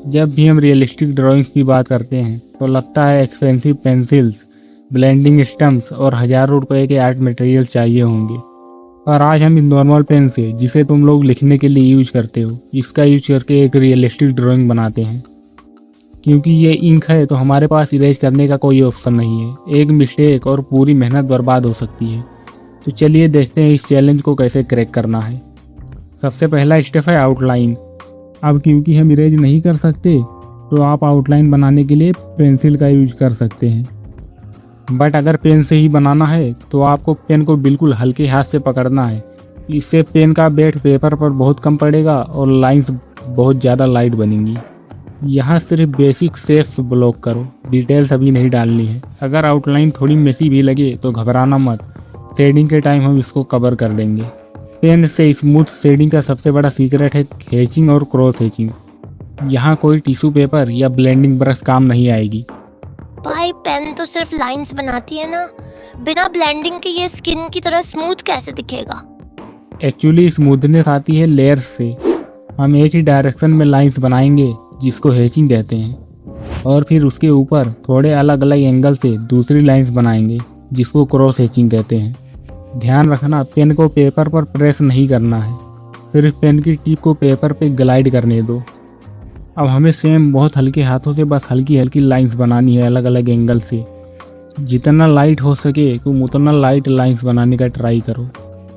जब भी हम रियलिस्टिक ड्राइंग्स की बात करते हैं तो लगता है एक्सपेंसिव पेंसिल्स, ब्लेंडिंग स्टम्प्स और हज़ारों रुपए के आर्ट मटेरियल चाहिए होंगे। और आज हम इस नॉर्मल पेन से, जिसे तुम लोग लिखने के लिए यूज करते हो, इसका यूज करके एक रियलिस्टिक ड्राइंग बनाते हैं। क्योंकि ये इंक है तो हमारे पास इरेज करने का कोई ऑप्शन नहीं है। एक मिस्टेक और पूरी मेहनत बर्बाद हो सकती है। तो चलिए देखते हैं इस चैलेंज को कैसे क्रैक करना है। सबसे पहला स्टेप है आउटलाइन। अब क्योंकि हम इरेज नहीं कर सकते तो आप आउटलाइन बनाने के लिए पेंसिल का यूज कर सकते हैं। बट अगर पेन से ही बनाना है तो आपको पेन को बिल्कुल हल्के हाथ से पकड़ना है। इससे पेन का वेट पेपर पर बहुत कम पड़ेगा और लाइंस बहुत ज़्यादा लाइट बनेंगी। यहाँ सिर्फ बेसिक शेप्स ब्लॉक करो, डिटेल्स अभी नहीं डालनी है। अगर आउटलाइन थोड़ी मेसी भी लगे तो घबराना मत, शेडिंग के टाइम हम इसको कवर कर देंगे। पेन से स्मूथ शेडिंग का सबसे बड़ा सीक्रेट है हेचिंग और क्रॉस हेचिंग। यहाँ कोई टिश्यू पेपर या ब्लेंडिंग ब्रश काम नहीं आएगी। भाई पेन तो सिर्फ लाइंस बनाती है ना, बिना ब्लेंडिंग के ये स्किन की तरह स्मूथ कैसे दिखेगा? एक्चुअली स्मूथनेस आती है लेयर्स से। हम एक ही डायरेक्शन में लाइंस बनाएंगे जिसको हेचिंग कहते हैं, और फिर उसके ऊपर थोड़े अलग अलग एंगल से दूसरी लाइंस बनाएंगे जिसको क्रॉस हेचिंग कहते हैं। ध्यान रखना, पेन को पेपर पर प्रेस नहीं करना है, सिर्फ पेन की टिप को पेपर पे ग्लाइड करने दो। अब हमें सेम बहुत हल्के हाथों से बस हल्की हल्की लाइंस बनानी है अलग अलग एंगल से। जितना लाइट हो सके तुम उतना लाइट लाइंस बनाने का ट्राई करो।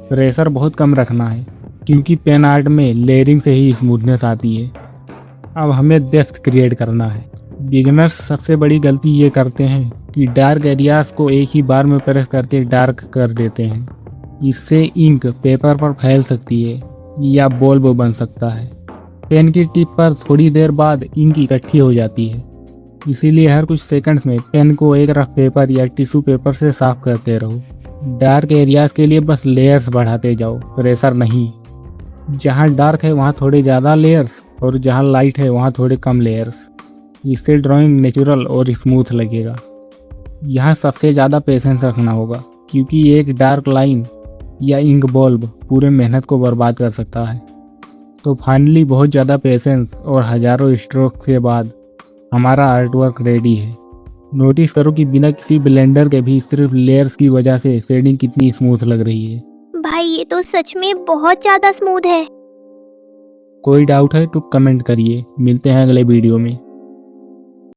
प्रेशर बहुत कम रखना है क्योंकि पेन आर्ट में लेयरिंग से ही स्मूथनेस आती है। अब हमें डेप्थ क्रिएट करना है। बिगिनर्स सबसे बड़ी गलती ये करते हैं कि डार्क एरियाज को एक ही बार में प्रेस करके डार्क कर देते हैं। इससे इंक पेपर पर फैल सकती है या बल्ब बन सकता है। पेन की टिप पर थोड़ी देर बाद इंक इकट्ठी हो जाती है, इसीलिए हर कुछ सेकंड्स में पेन को एक रफ पेपर या टिश्यू पेपर से साफ करते रहो। डार्क एरियाज के लिए बस लेयर्स बढ़ाते जाओ, प्रेशर नहीं। जहाँ डार्क है वहाँ थोड़े ज़्यादा लेयर्स और जहाँ लाइट है वहाँ थोड़े कम लेयर्स। इससे ड्राइंग नेचुरल और स्मूथ लगेगा। यहाँ सबसे ज़्यादा पेशेंस रखना होगा क्योंकि एक डार्क लाइन या इंक बल्ब पूरे मेहनत को बर्बाद कर सकता है। तो फाइनली बहुत ज़्यादा पेशेंस और हज़ारों स्ट्रोक के बाद हमारा आर्टवर्क रेडी है। नोटिस करो कि बिना किसी ब्लेंडर के भी सिर्फ लेयर्स की वजह से शेडिंग कितनी स्मूथ लग रही है। भाई ये तो सच में बहुत ज्यादा स्मूथ है। कोई डाउट है तो कमेंट करिए। मिलते हैं अगले वीडियो में।